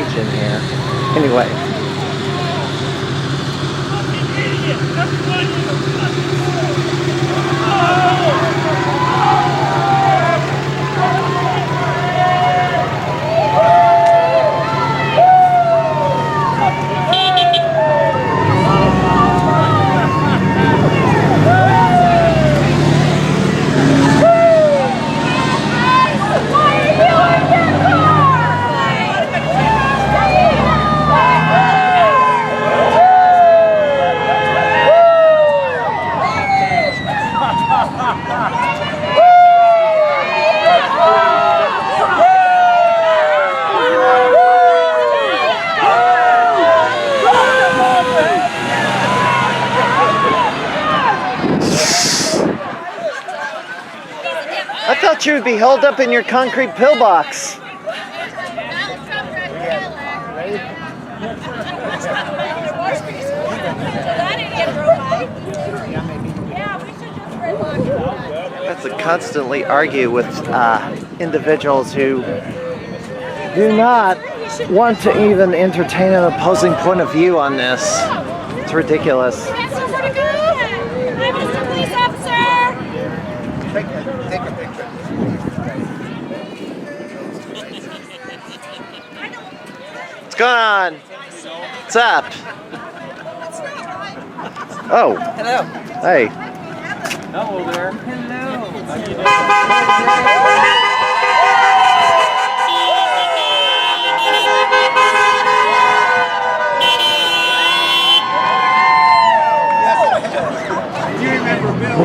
footage in here. Anyway. I thought you would be held up in your concrete pillbox. That's to constantly argue with individuals who do not want to even entertain an opposing point of view on this. It's ridiculous. Take a picture. What's going on? What's up? Oh. Hello. Hey. Hello there. Hello. How you doing? You remember Bill?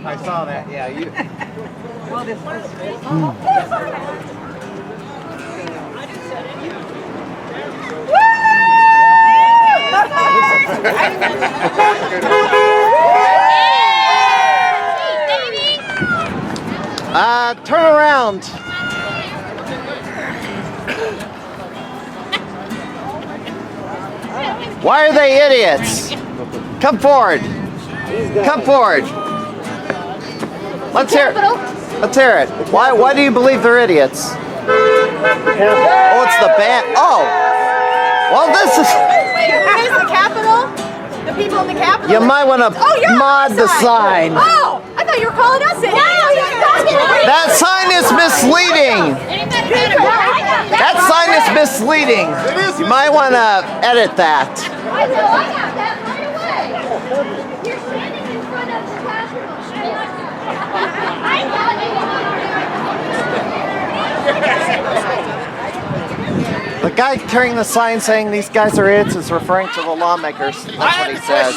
I saw that, yeah. You. Well, this was turn around. Why are they idiots? Come forward. Come forward. Let's hear it. Let's hear it. Why do you believe they're idiots? Oh, it's the band. Oh. Well, this is... Wait, who is the Capitol? The people in the Capitol? You might want to mod the sign. Oh, I thought you were calling us in. That sign is misleading. That sign is misleading. You might want to edit that. I know, I got that right away. You're standing in front of the Capitol. I got The guy carrying the sign saying these guys are idiots is referring to the lawmakers. That's what he says.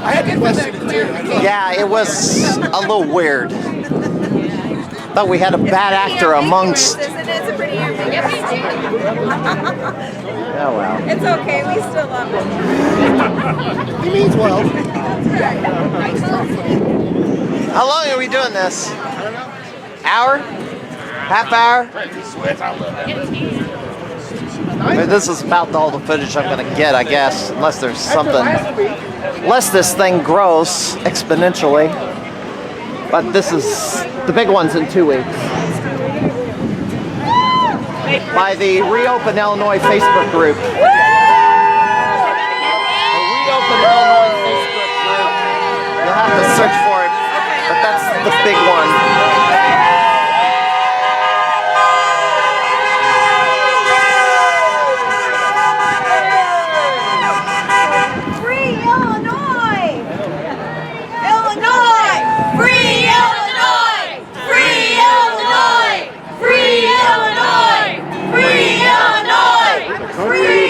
I had to question it too. Yeah, it was a little weird. Thought we had a bad actor amongst. It's a pretty ambiguous. Oh well. It's okay, we still love it. He means well. How long are we doing this? Hour? Half hour? I mean, this is about all the footage I'm going to get, I guess, unless there's something, unless this thing grows exponentially. But this is, the big one's in 2 weeks. By the Reopen Illinois Facebook group. The Reopen Illinois Facebook group. You'll have to search for it, but that's the big one. Free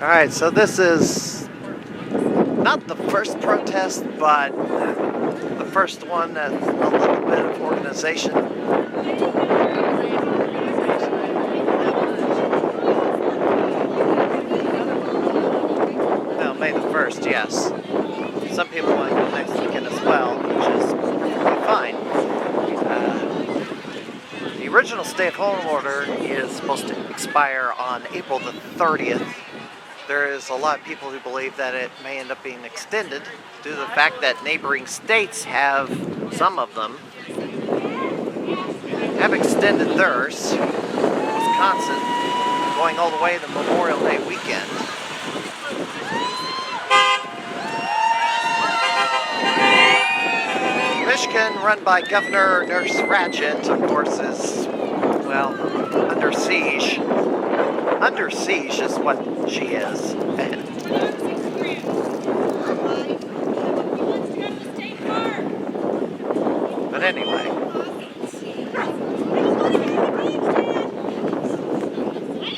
Alright, so this is not the first protest, but the first one that's a little bit of organization. No, May the 1st, yes. Some people want to go next weekend as well, which is perfectly fine. The original stay-at-home order is supposed to expire on April the 30th. There is a lot of people who believe that it may end up being extended due to the fact that neighboring states have, some of them, have extended theirs. Wisconsin, going all the way to Memorial Day weekend. Michigan, run by Governor Nurse Ratchet, of course, is, well, under siege. Under siege is what she is. But anyway.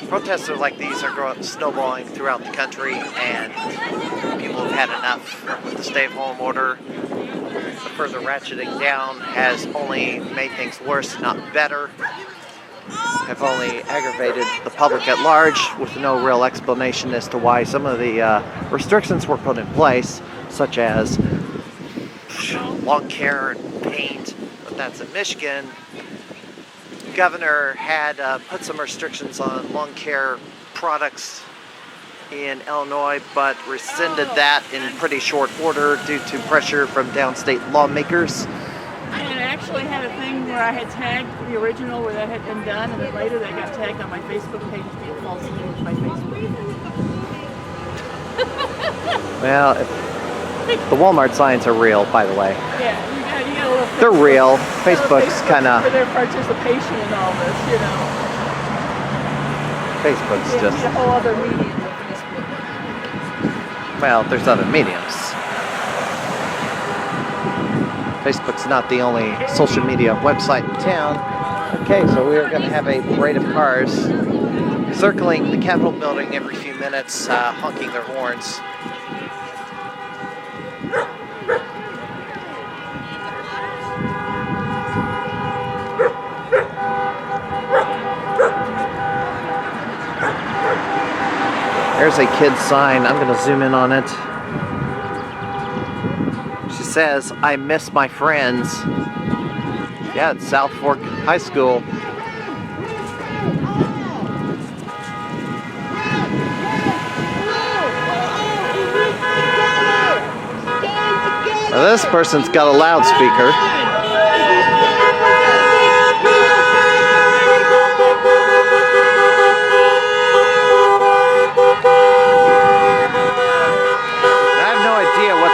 Protests like these are snowballing throughout the country, and people have had enough with the stay-at-home order. The further ratcheting down has only made things worse, not better. Have only aggravated the public at large with no real explanation as to why some of the restrictions were put in place, such as lawn care and paint, but that's in Michigan. The governor had put some restrictions on lawn care products in Illinois, but rescinded that in pretty short order due to pressure from downstate lawmakers. And I actually had a thing where I had tagged the original where that had been done, and then later that got tagged on my Facebook page to be a false image by Facebook. Well, the Walmart signs are real, by the way. Yeah, you got a little Facebook, they're real. Facebook's kind of... for their participation in all this, you know. Facebook's Yeah, just... a whole other medium than Facebook. Well, there's other mediums. Facebook's not the only social media website in town. Okay, so we are going to have a parade of cars circling the Capitol building every few minutes, honking their horns. There's a kid's sign. I'm going to zoom in on it. She says, "I miss my friends." Yeah, it's South Fork High School. Now this person's got a loudspeaker.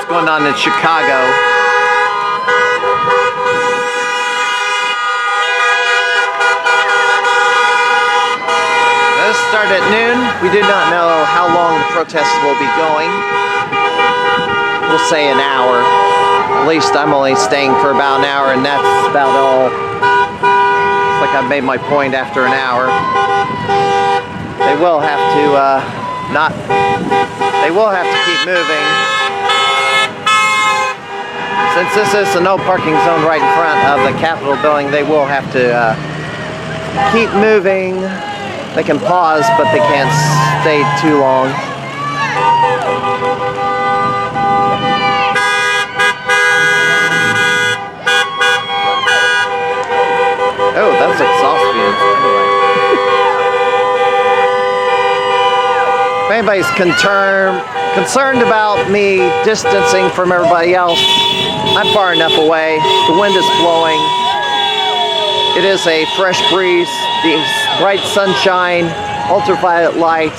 Going on in Chicago. This started at noon. We do not know how long the protests will be going. We'll say an hour. At least I'm only staying for about an hour, and that's about all. It's like I've made my point after an hour. They will have to they will have to keep moving. Since this is a no parking zone right in front of the Capitol building, they will have to keep moving. They can pause, but they can't stay too long. Oh, that's exhaust fumes. Anyway. If anybody's concerned about me distancing from everybody else, I'm far enough away. The wind is blowing. It is a fresh breeze. The bright sunshine, ultraviolet light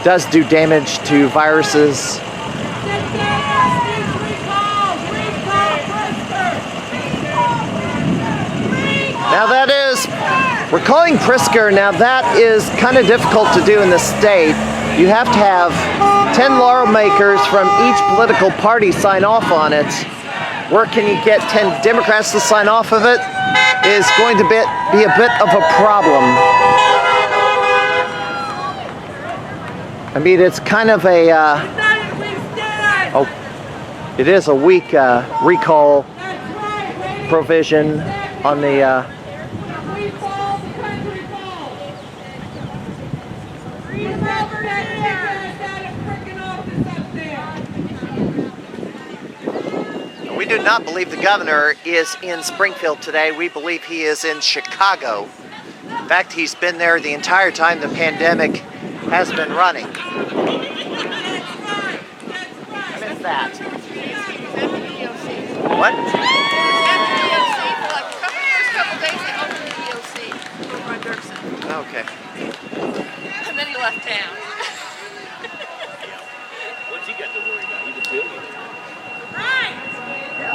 does do damage to viruses. Now that is, we're calling Pritzger. Now that is kind of difficult to do in the state. You have to have 10 lawmakers from each political party sign off on it. Where can you get 10 Democrats to sign off of it is going to be a bit of a problem. I mean, it's kind of a, it is a weak recall provision on the, we do not believe the governor is in Springfield today. We believe he is in Chicago. In fact, he's been there the entire time the pandemic has been running. I missed that. What? Okay. And then he left town. What's he got to worry about? He's a billionaire.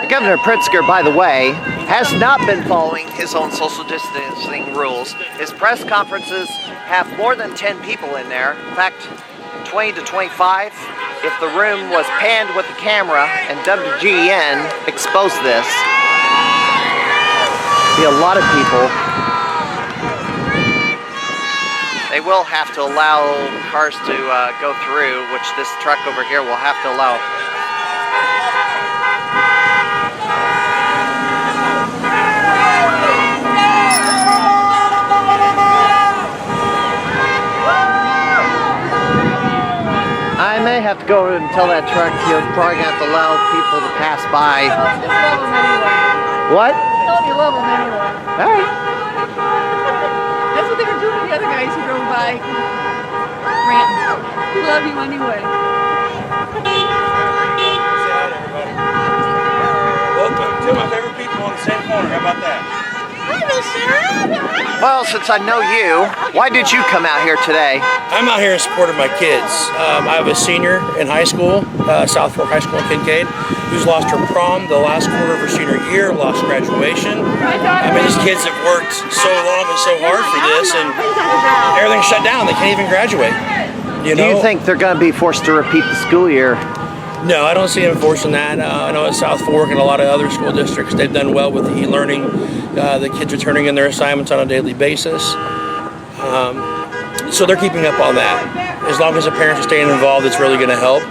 Governor Pritzger, by the way, has not been following his own social distancing rules. His press conferences have more than 10 people in there. In fact, 20 to 25. If the room was panned with the camera and WGN exposed this, be a lot of people. They will have to allow cars to go through, which this truck over here will have to allow. I may have to go and tell that truck he'll probably have to allow people to pass by. What? Tell him you love him anyway. All right. That's what they were doing to the other guys who drove by. Ranting. We love you anyway. Welcome to my favorite people on the same corner. How about that? Well, since I know you, why did you come out here today? I'm out here in support of my kids. I have a senior in high school, South Fork High School in Kincaid, who's lost her prom the last quarter of her senior year, lost graduation. I mean, these kids have worked so long and so hard for this, and everything's shut down. They can't even graduate. You know? Do you think they're going to be forced to repeat the school year? No, I don't see them enforcing that. I know in South Fork and a lot of other school districts, they've done well with the e-learning. The kids are turning in their assignments on a daily basis. So they're keeping up on that. As long as the parents are staying involved, it's really going to help.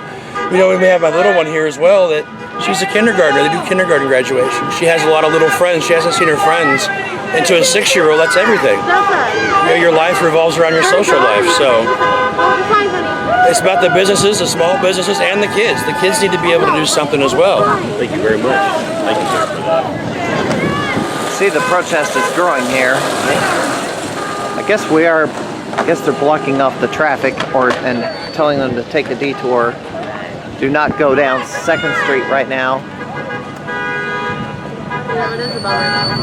You know, we may have my little one here as well, that she's a kindergartner. They do kindergarten graduation. She has a lot of little friends. She hasn't seen her friends. And to a 6-year-old, that's everything. You know, your life revolves around your social life. So it's about the businesses, the small businesses, and the kids. The kids need to be able to do something as well. Thank you very much. Thank you, sir. See, the protest is growing here. I guess they're blocking off the traffic and telling them to take a detour. Do not go down 2nd Street right now. Yeah, it is a bummer though.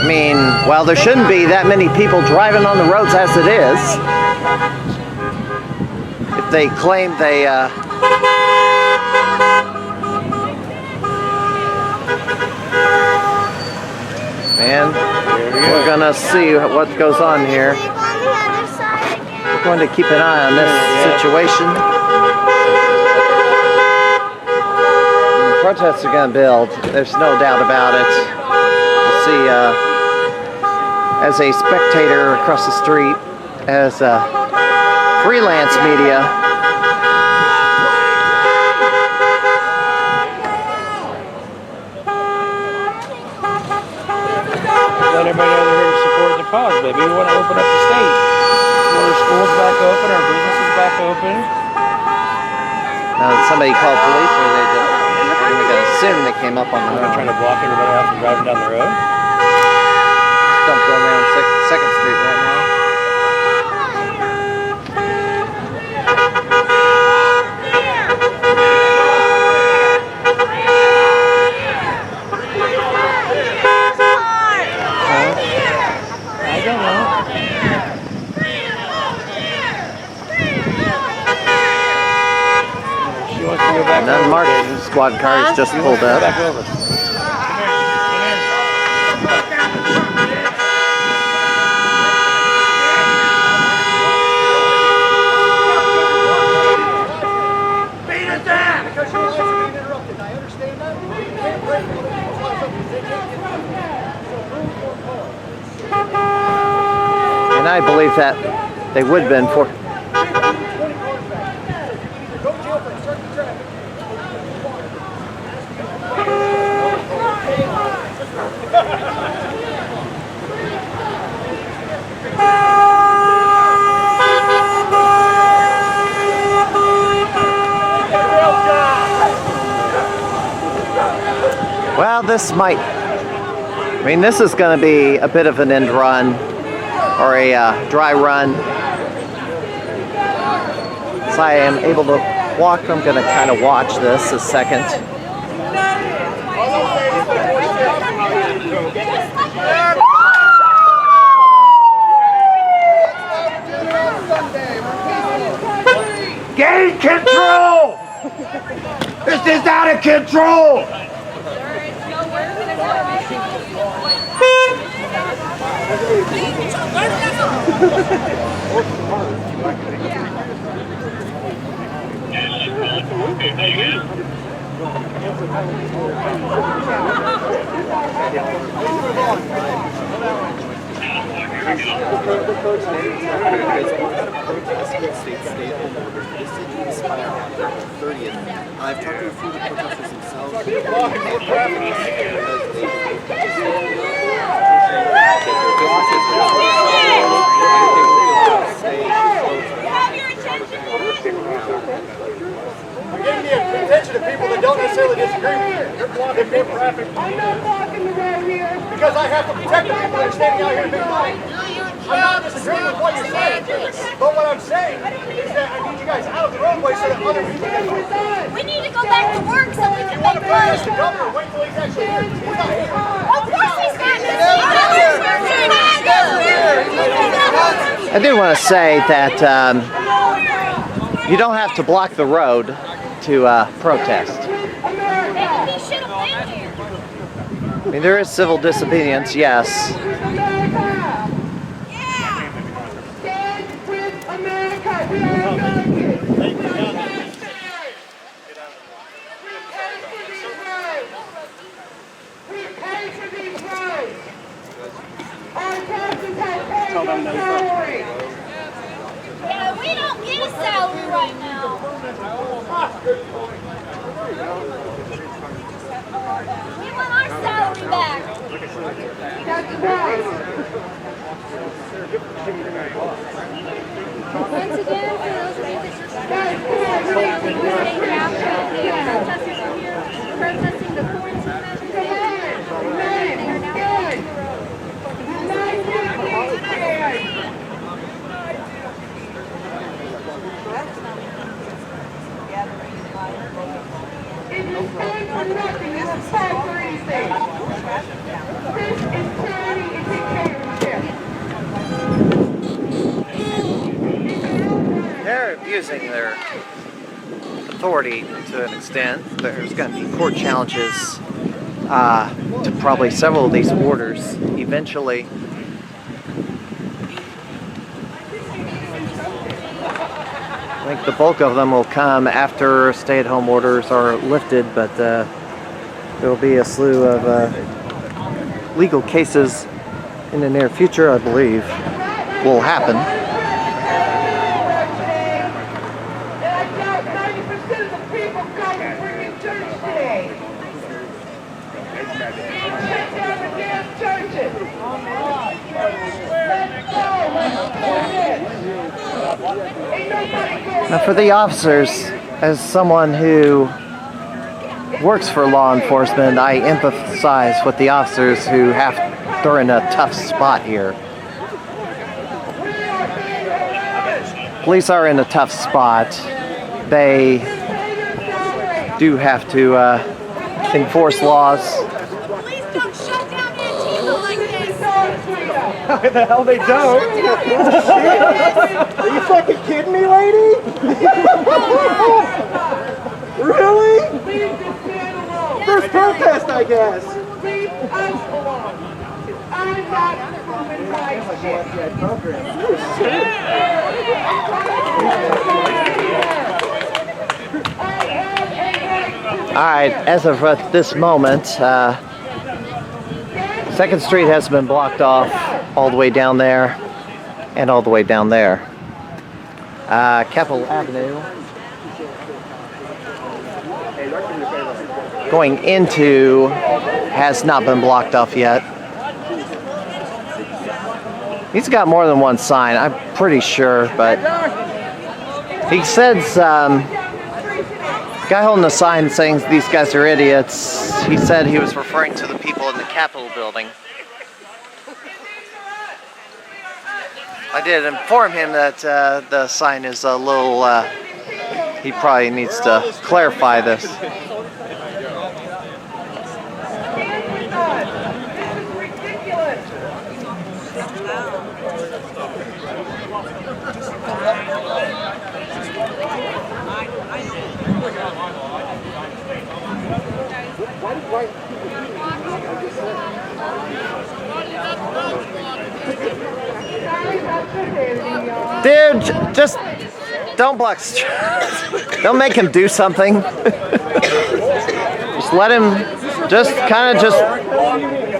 I mean, well, there shouldn't be that many people driving on the roads as it is. If they claim they, man, we're gonna see what goes on here. We're going to keep an eye on this situation. The protests are going to build. There's no doubt about it. We'll see. As a spectator across the street, as freelance media. Let everybody know they're here to support the cause, baby. We want to open up the state. We want our schools back open, our businesses back open. Now, did somebody call police, or they just, I'm going to assume they came up on the They're road. trying to block everybody off from driving down the road. Don't go down 2nd Street right now. I don't know. She wants to go back An unmarked squad car has just pulled up. back over. And I believe that they would have been for. Well, this might, I mean, this is going to be a bit of an end run or a dry run. So I am able to walk. I'm going to kind of watch this a second. Gain control! This is out of control! I've talked to a few of the protesters themselves. You're giving the attention to people that don't necessarily disagree with you. You're blocking more traffic. I'm not blocking the road here. Because I have to protect the people that are standing out here in big light. I'm not disagreeing with what you're saying. But what I'm saying is that I need you guys out of the roadway so that other people can move. We need to go back to work so we can make money. The governor, wait till he's actually here. He's not here. Of course he's not. I do want to say that you don't have to block the road to protest. Maybe he should have been here. I mean, there is civil disobedience, yes. Stand with America. We are Americans. We pay for these roads. Our taxes have paid for salary. Yeah, we don't get a salary right now. We want our salary back. That's right. Once again, for those rapists, That's right. protesters are here protesting the quarantine measures. They are now on the road. It is stand for nothing. This is fight for anything. This is tyranny and dictatorship. They're abusing their authority to an extent. There's going to be court challenges to probably several of these orders eventually. I think the bulk of them will come after stay-at-home orders are lifted, but there will be a slew of legal cases in the near future, I believe, will happen. And I doubt 90% of the people come and bring in church today. Shut down the damn churches. Let's go. Ain't nobody going. Now, for the officers, as someone who works for law enforcement, I empathize with the officers who they're in a tough spot here. Police are in a tough spot. They do have to enforce laws. Please don't shut down Antifa like this. How the hell they don't? Are you fucking kidding me, lady? Really? Leave this man alone. First protest, I guess. Leave us alone. I'm not moving my shit. All right, as of this moment, 2nd Street has been blocked off all the way down there and all the way down there. Capitol Avenue going into has not been blocked off yet. He's got more than one sign, I'm pretty sure, but he says, the guy holding the sign saying these guys are idiots, he said he was referring to the people in the Capitol building. I did inform him that the sign is a little, he probably needs to clarify this. Dude, just don't block. Don't make him do something. Just let him. Just kind of just.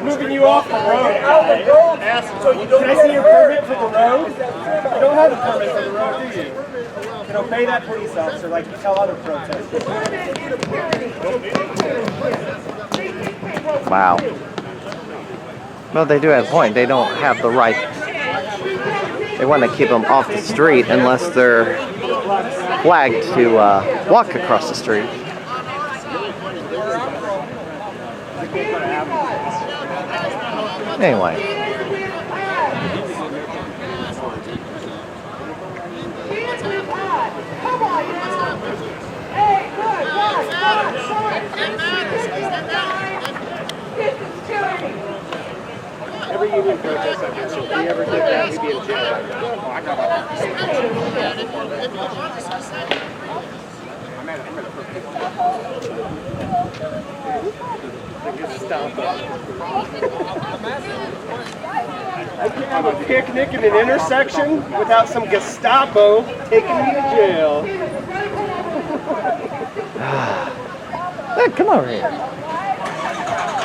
Moving you off the road. Can I see your permit for the road? You don't have a permit for the road, do you? Then obey that police officer like you tell other protesters. Wow. Well, they do have a point. They don't have the right. They want to keep them off the street unless they're flagged to walk across the street. Anyway. Every union protest I've been to, if we ever did that, we'd be in jail right now. I can't have a picnic in an intersection without some Gestapo taking me to jail. Hey, come over here.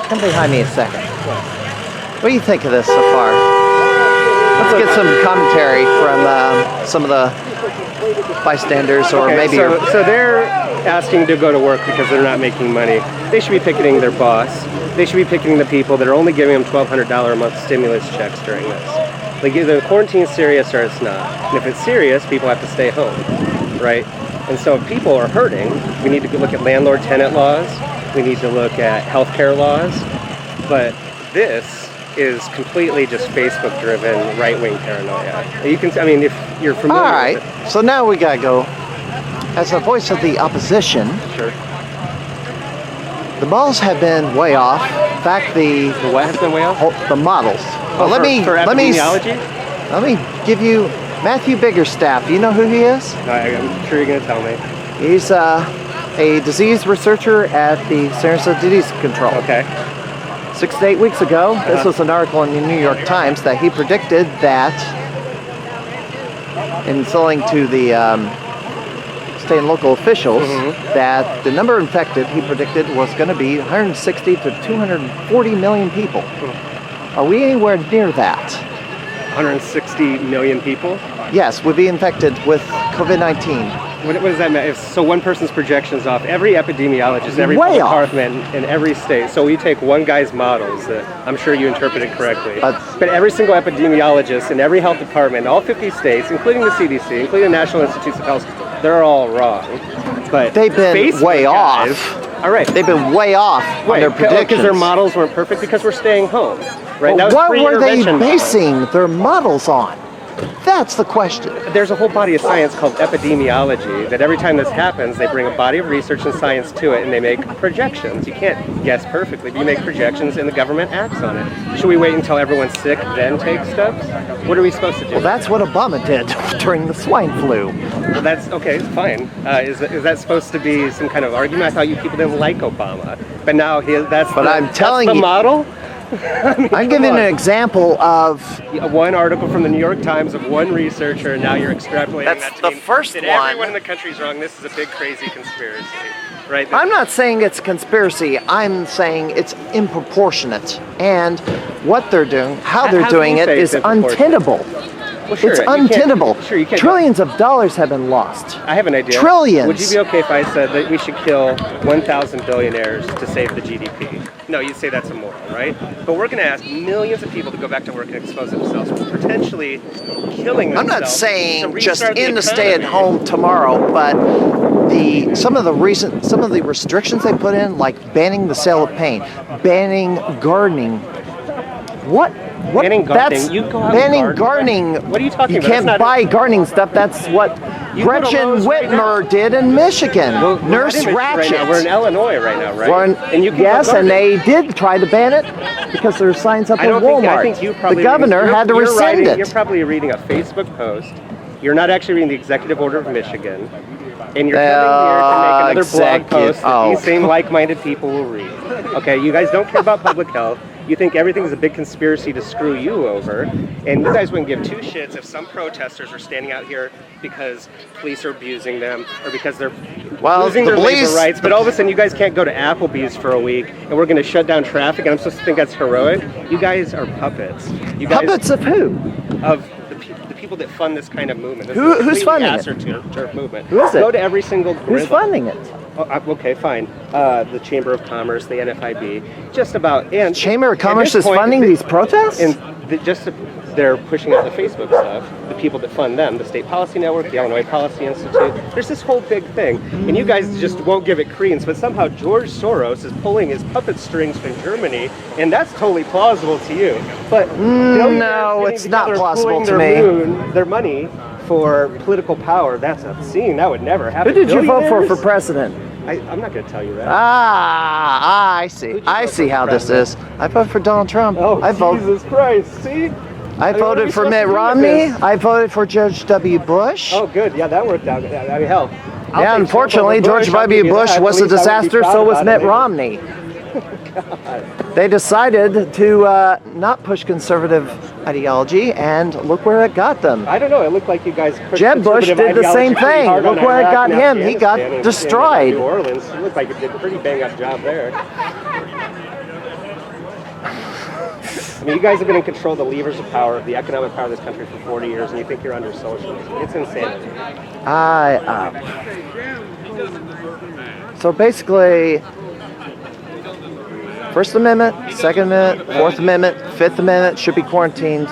Come behind me a second. What do you think of this so far? Let's get some commentary from some of the bystanders, or maybe. So they're asking to go to work because they're not making money. They should be picketing their boss. They should be picketing the people that are only giving them $1,200 a month stimulus checks during this. Like, either the quarantine's serious or it's not. And if it's serious, people have to stay home, right? And so if people are hurting, we need to look at landlord-tenant laws. We need to look at healthcare laws. But this is completely just Facebook-driven right-wing paranoia. You can, I mean, if you're familiar. All right. with it. So now we gotta go. As a voice of the opposition, Sure. the models have been way off. In fact, the what has been way off? the models. Well, For epidemiology? let me give you Matthew Biggerstaff. Do you know who he is? I'm sure you're going to tell me. He's a disease researcher at the Centers for Disease Control. Okay. 6 to 8 weeks ago, this was an article in the New York Times that he predicted that in selling to the state and local officials that the number infected, he predicted, was going to be 160 to 240 million people. Are we anywhere near that? 160 million people? Yes, would be infected with COVID-19. What does that mean? So one person's projection is off. Every epidemiologist, every Way public off. health man in every state. So you take one guy's models that I'm sure you interpreted correctly. But every single epidemiologist in every health department, all 50 states, including the CDC, including the National Institutes of Health, they're all wrong. But They've been Facebook way guys, off. All right. They've been way off on their predictions. Because their models weren't perfect because we're staying home. Right? Well, That was what were they pre-intervention models. basing their models on? That's the question. There's a whole body of science called epidemiology that every time this happens, they bring a body of research and science to it and they make projections. You can't guess perfectly, but you make projections and the government acts on it. Should we wait until everyone's sick, then take steps? What are we supposed to do? Well, that's what Obama did during the swine flu. Well, that's okay, fine. Is that supposed to be some kind of argument? I thought you people didn't like Obama. But now that's the model? I'm giving an example of one article from the New York Times of one researcher, and now you're extrapolating That's that to the mean first that one. everyone in the country's wrong. This is a big, crazy conspiracy, right? I'm not saying it's conspiracy. I'm saying it's improportionate. And what they're doing, how they're How do doing you it say is it's improportionate? untenable. Well, sure, It's you can't- untenable. sure, you can't- Trillions of dollars have been lost. I have an idea. Trillions. Would you be okay if I said that we should kill 1,000 billionaires to save the GDP? No, you'd say that's immoral, right? But we're going to ask millions of people to go back to work and expose themselves, potentially killing themselves. I'm not to saying just restart the in the economy. stay at home tomorrow, but some of the restrictions they put in, like banning the sale of paint, banning gardening. What? Banning gardening? That's You go out banning and gardening. What are you talking You about? can't That's not buy gardening stuff. That's what You go to Gretchen Lowe's right Whitmer did in Michigan. Well, we're Nurse not in Michigan Ratchet. Right now. We're in Illinois right now, right? And you can yes, go and gardening. they did try to ban it because there's signs up I in don't Walmart. think. I think you probably. The governor had to rescind it. You're probably reading a Facebook post. You're not actually reading the executive order of Michigan, and you're coming here to make another blog post that these same like-minded people will read. Okay, you guys don't care about public health. You think everything's a big conspiracy to screw you over, and you guys wouldn't give two shits if some protesters are standing out here because police are abusing them or because they're losing their labor rights. But all of a sudden, you guys can't go to Applebee's for a week, and we're going to shut down traffic, and I'm supposed to think that's heroic? You guys are puppets. You guys, Puppets of who? Of the people that fund this kind of movement. This Who's funding it? Turf movement. Who is it? Go to every single Who's Gridlock. funding it? Oh, okay, fine. The Chamber of Commerce, the NFIB, just about. And Chamber of at Commerce this is point, funding these protests? And they're pushing out the Facebook stuff. The people that fund them, the State Policy Network, the Illinois Policy Institute. There's this whole big thing, and you guys just won't give it credence. But somehow George Soros is pulling his puppet strings from Germany, and that's totally plausible to you. But no, it's not plausible to me. Their money for political power, that's obscene. That would never happen. Who did you vote for president? I'm not going to tell you that. I see. I see how this is. I voted for Donald Trump. Oh, Jesus Christ. See? I voted for Mitt Romney. I voted for George W. Bush. Oh, good. Yeah, that worked out. I mean, hell. Yeah, unfortunately, George W. Bush was a disaster, so was Mitt Romney. They decided to not push conservative ideology, and look where it got them. I don't know. It looked like you guys pushed Jeb Bush did the same thing. Look where it got him. He got destroyed. New Orleans. It looked like it did a pretty bang-up job there. I mean, you guys have been in control of the levers of power, the economic power of this country for 40 years, and you think you're under socialism. It's insanity. So basically, First Amendment, Second Amendment, Fourth Amendment, Fifth Amendment should be quarantined.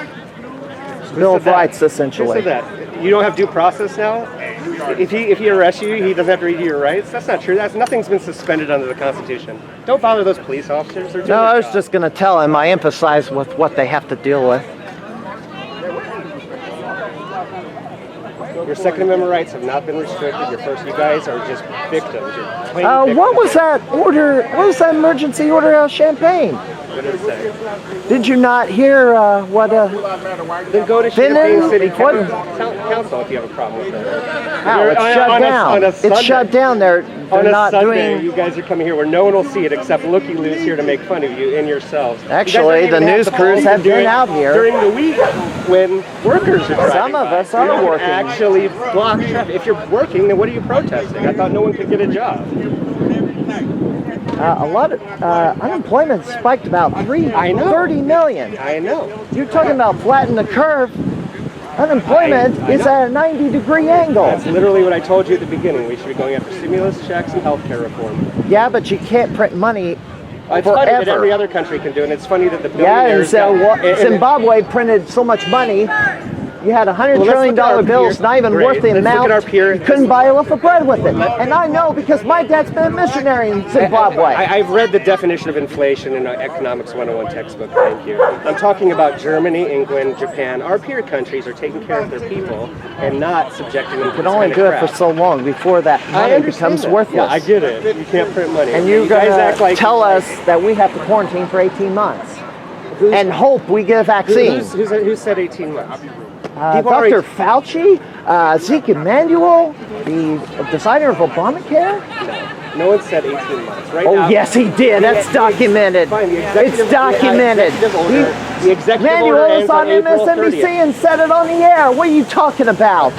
Bill of Rights, essentially. Who said that? You don't have due process now? If he arrests you, he doesn't have to read you your rights? That's not true. Nothing's been suspended under the Constitution. Don't bother those police officers. They're doing No, I was their just going to tell him. I emphasize with what they have to deal with. Your Second Amendment rights have not been restricted. You guys are just victims. You're plain victims. What was that order? What was that emergency order out of Champaign? What did it say? Did you not hear what? Then go to Champaign City Council if you have a problem with it. How? It's shut down. It's shut down. They're not doing. You guys are coming here where no one will see it except looky-loos here to make fun of you and yourselves. Actually, the news crews have been out here during the week when workers are driving. Some of us are working. Actually block traffic. If you're working, then what are you protesting? I thought no one could get a job. A lot of unemployment spiked about 30 million. I know. You're talking about flatten the curve. Unemployment is at a 90-degree angle. That's literally what I told you at the beginning. We should be going after stimulus checks and healthcare reform. Yeah, but you can't print money It's forever. funny that every other country can do it. And it's funny that the billionaires... Zimbabwe printed so much money. You had $100 trillion bills, not even worth the amount. You couldn't buy a loaf of bread with it. And I know because my dad's been a missionary in Zimbabwe. I've read the definition of inflation in an Economics 101 textbook, thank you. I'm talking about Germany, England, Japan. Our peer countries are taking care of their people and not subjecting them to You can only do it for so long before that money becomes worthless. Yeah, I get it. You can't print money. And you're going to tell us that we have to quarantine for 18 months and hope we get a vaccine. Who said 18 months? Dr. Fauci, Zeke Emmanuel, the designer of Obamacare? No one said 18 months. Right oh, now, yes, he did. That's documented. It's documented. The executive Manuel order was ends on April MSNBC 30th. and said it on the air. What are you talking about?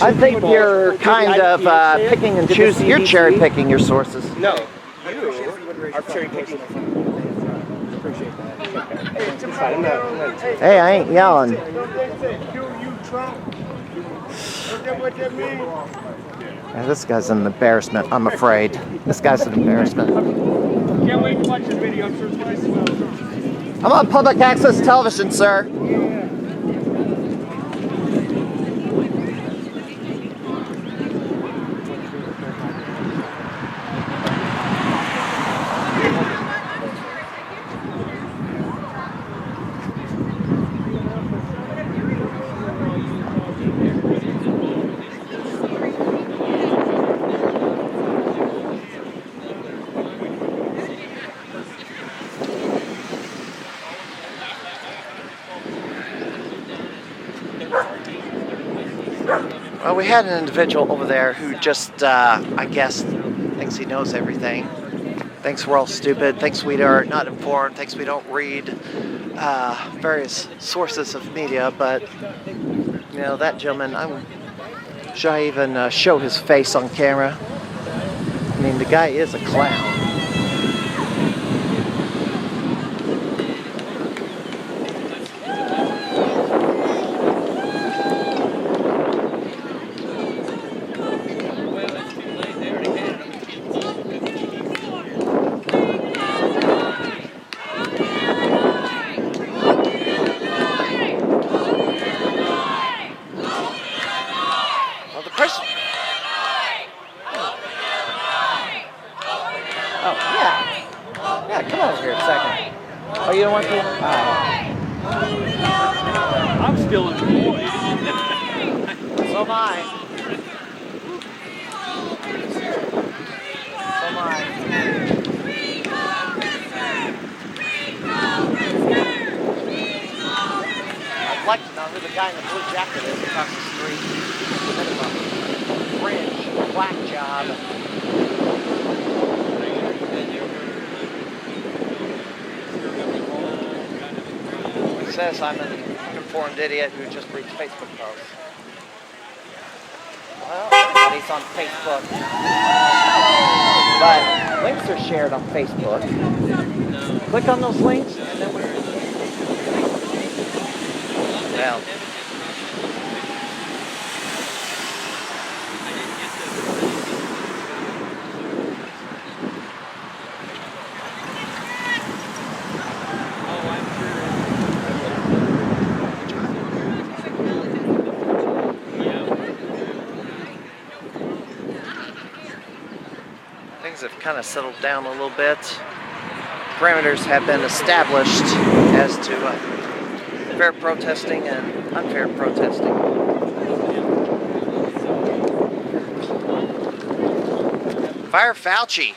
I think you're kind of picking and choosing. You're cherry picking your sources. No, you are cherry picking. Hey, I ain't yelling. Yeah, this guy's an embarrassment, I'm afraid. This guy's an embarrassment. Can't wait to watch this video. I'm sure it's going to be swell. I'm on public access television, sir. Well, we had an individual over there who just, I guess, thinks he knows everything. Thinks we're all stupid, thinks we are not informed, thinks we don't read various sources of media, but, you know, that gentleman, should I even show his face on camera? I mean, the guy is a clown. I'm still employed. So am I. So am I. I'd like to know who the guy in the blue jacket is across the street. Kind of a fringe black job. It says I'm an uninformed idiot who just reads Facebook posts. Well, everybody's on Facebook. But links are shared on Facebook. Click on those links and then well. Things have kind of settled down a little bit. Parameters have been established as to fair protesting and unfair protesting. Fire Fauci.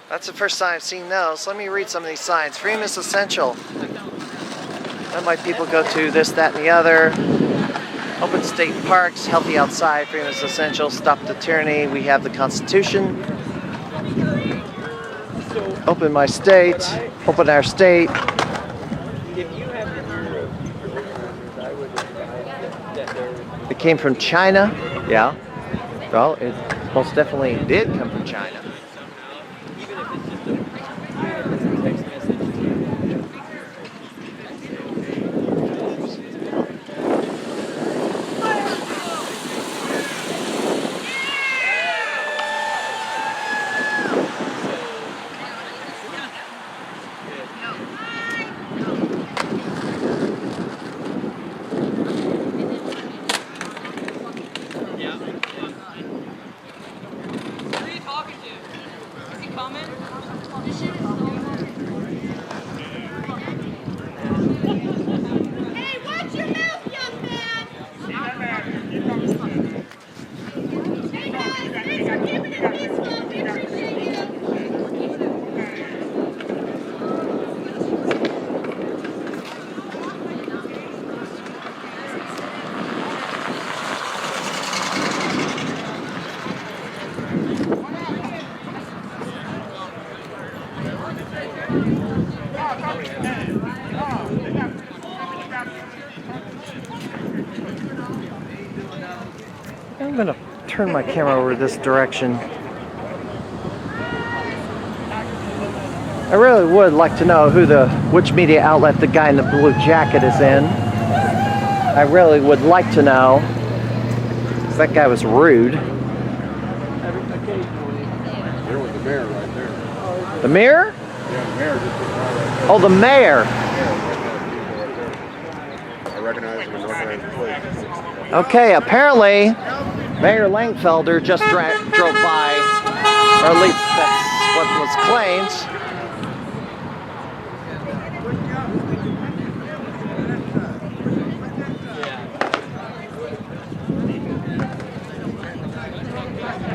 That's the first time I've seen those. Let me read some of these signs. Freedom is essential. Then my people go to this, that, and the other. Open state parks, healthy outside, freedom is essential. Stop the tyranny. We have the Constitution. Open my state. Open our state. It came from China. Yeah. Well, it most definitely did come from China. I'm going to turn my camera over this direction. I really would like to know which media outlet the guy in the blue jacket is in. I really would like to know, because that guy was rude. There was the mirror right there. The mirror? Oh, the mayor. I recognize him and recognize the plate. Okay, apparently Mayor Langfelder just drove by, or at least that's what was claimed.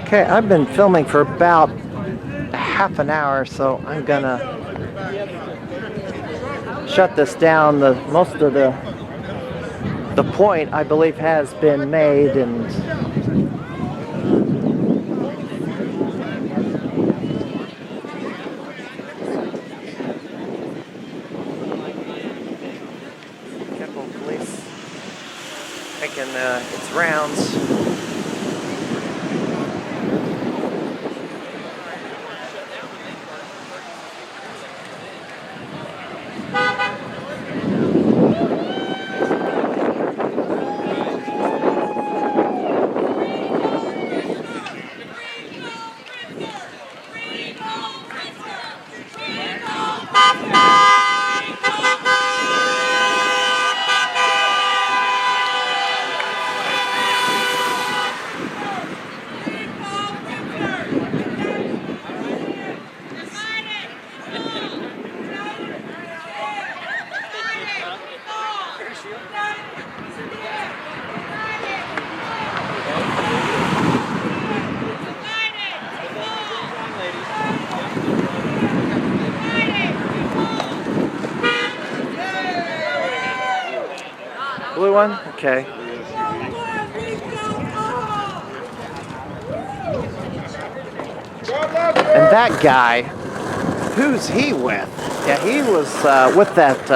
Okay, I've been filming for about half an hour, so I'm gonna shut this down. Most of the point, I believe, has been made, and Capitol Police making its rounds. Blue one? Okay. And that guy, who's he with? Yeah, he was with that,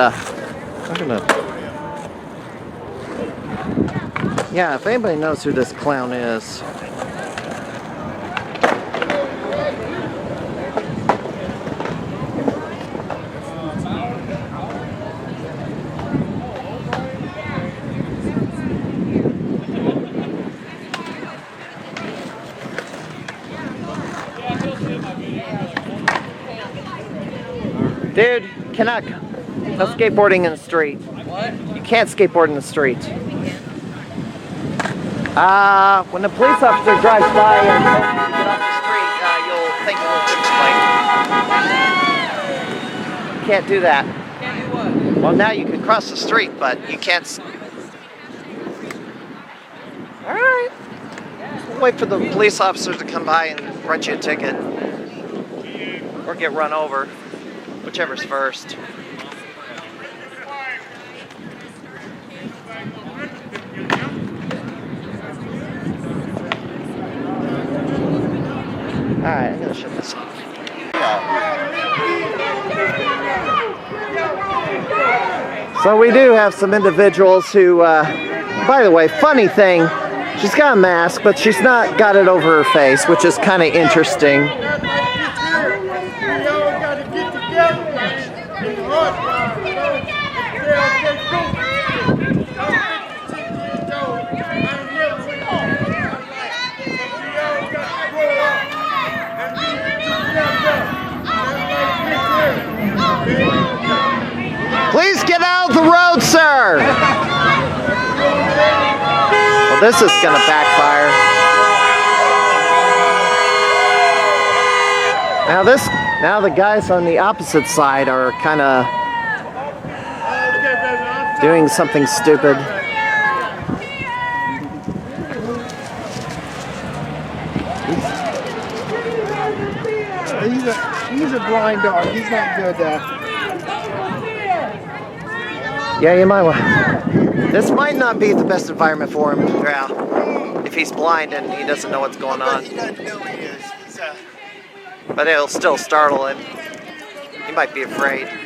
yeah, if anybody knows who this clown is. Dude, cannot. No skateboarding in the street. What? You can't skateboard in the street. When the police officer drives by and tells you to get off the street, you'll think a little differently. You can't do that. Can't do what? Well, now you can cross the street, but you can't. All right. We'll wait for the police officer to come by and write you a ticket, or get run over. Whichever's first. Alright, I'm gonna shut this off. So we do have some individuals who, by the way, funny thing, she's got a mask, but she's not got it over her face, which is kind of interesting. Please get out of the road, sir! Well, this is gonna backfire. Now the guys on the opposite side are kind of doing something stupid. He's a blind dog. He's not good. Yeah, you might want. This might not be the best environment for him. Yeah, if he's blind and he doesn't know what's going on. He doesn't know he is. But it'll still startle him. He might be afraid. Well,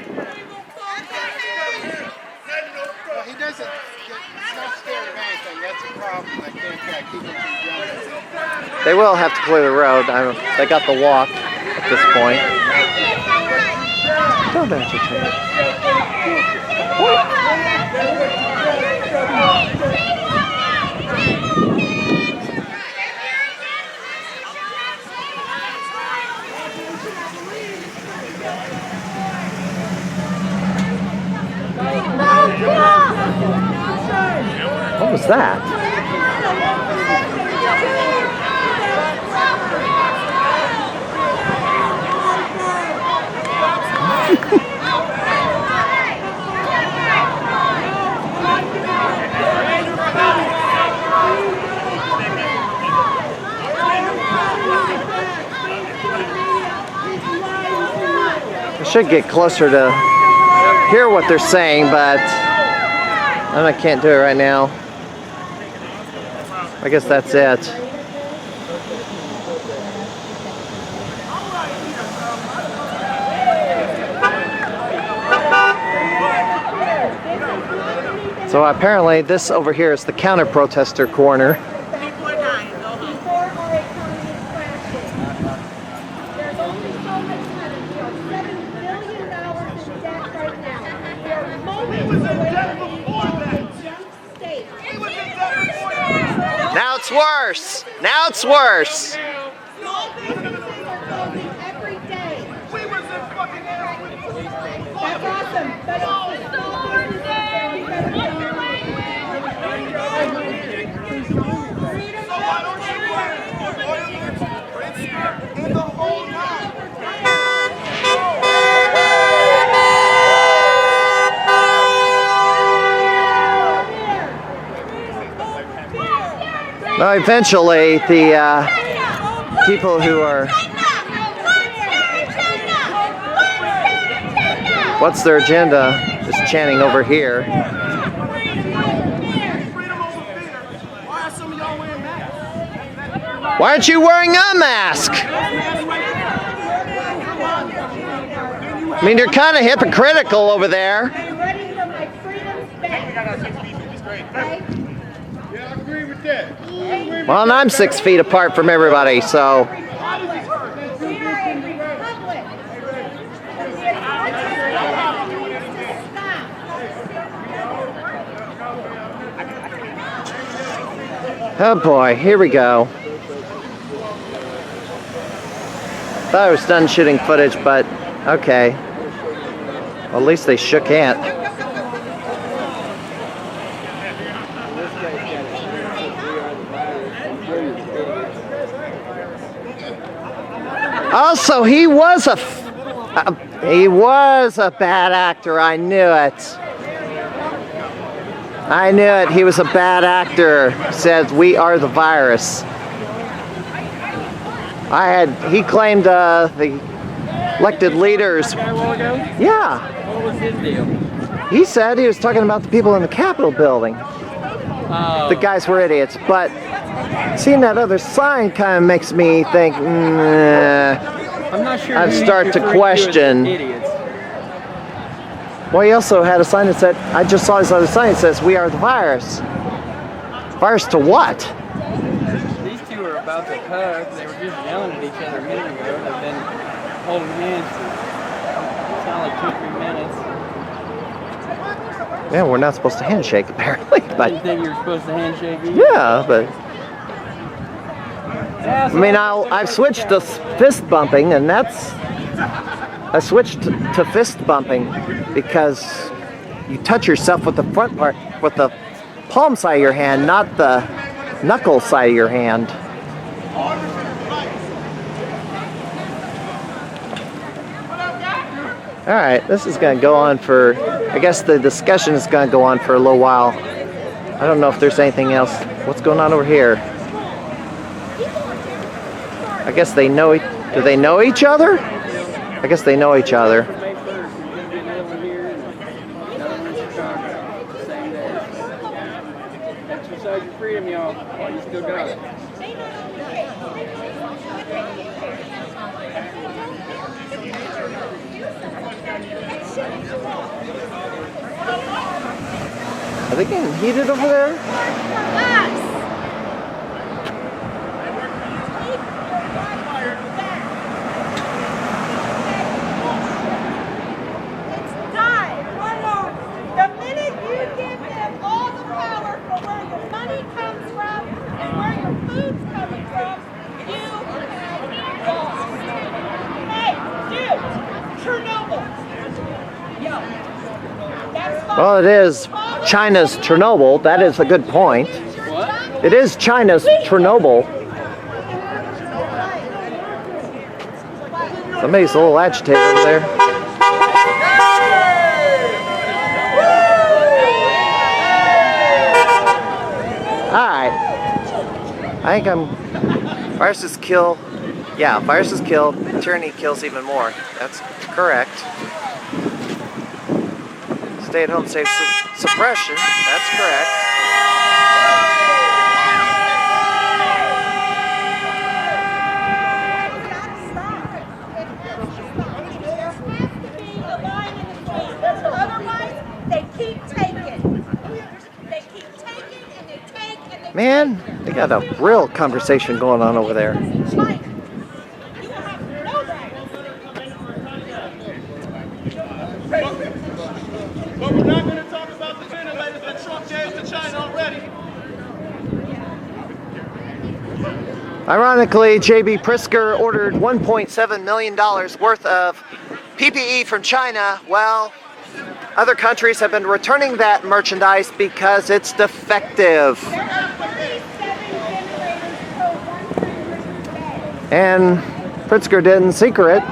he doesn't. He's not scared of anything. That's a problem. I can't keep him from jumping. They will have to clear the road. They got the walk at this point. Don't agitate. What was that? I should get closer to hear what they're saying, but I can't do it right now. I guess that's it. So apparently this over here is the counter-protester corner. Now it's worse. Now it's worse. That's awesome. That's awesome. Well, eventually the people who are, what's their agenda, just chanting over here. Why aren't you wearing a mask? I mean, you're kind of hypocritical over there. Well, and I'm 6 feet apart from everybody, so. Oh boy, here we go. Thought I was done shooting footage, but okay. Well, at least they shook hands. Also, he was a bad actor. I knew it. I knew it. He was a bad actor. Says we are the virus. He claimed the elected leaders. Yeah. What was his deal? He said he was talking about the people in the Capitol building. The guys were idiots, but seeing that other sign kind of makes me think, I'm not sure. I'd start to question. Well, he also had a sign that said, I just saw this other sign that says, we are the virus. Virus to what? These two were about to hug. They were just yelling at each other a minute ago. They've been holding hands for like 2-3 minutes. Yeah, we're not supposed to handshake apparently, but. You think you're supposed to handshake each? Yeah, but. I mean, I've switched to fist bumping, and I switched to fist bumping because you touch yourself with the front part, with the palm side of your hand, not the knuckle side of your hand. All right, this is going to go on for, I guess the discussion is going to go on for a little while. I don't know if there's anything else. What's going on over here? I guess they know, do they know each other? I guess they know each other. Exercise your freedom, y'all, while you still got it. Are they getting heated over there? Well, it is China's Chernobyl. That is a good point. What? It is China's Chernobyl. Somebody's a little agitated over there. Alright. I think viruses kill. Yeah, viruses kill. Tyranny kills even more. That's correct. Stay-at-home safe suppression. That's correct. Otherwise, they keep taking. They keep taking and they take and they Man, they got a real conversation going on over there. Mike, you will have no right. But we're not going to talk about the ventilators that Trump gave to China already. Ironically, JB Pritzger ordered $1.7 million worth of PPE from China. Well, other countries have been returning that merchandise because it's defective. And Pritzker didn't secret.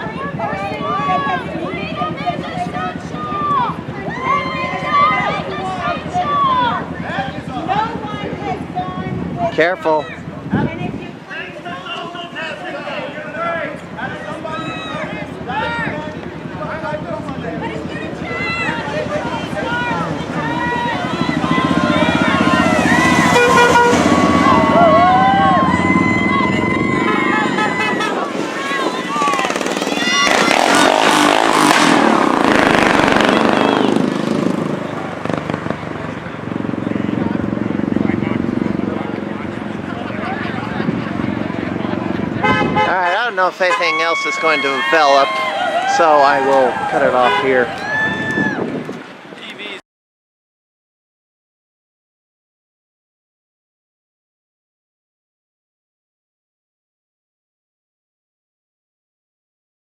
Careful. I don't know if anything else is going to develop, so I will cut it off here.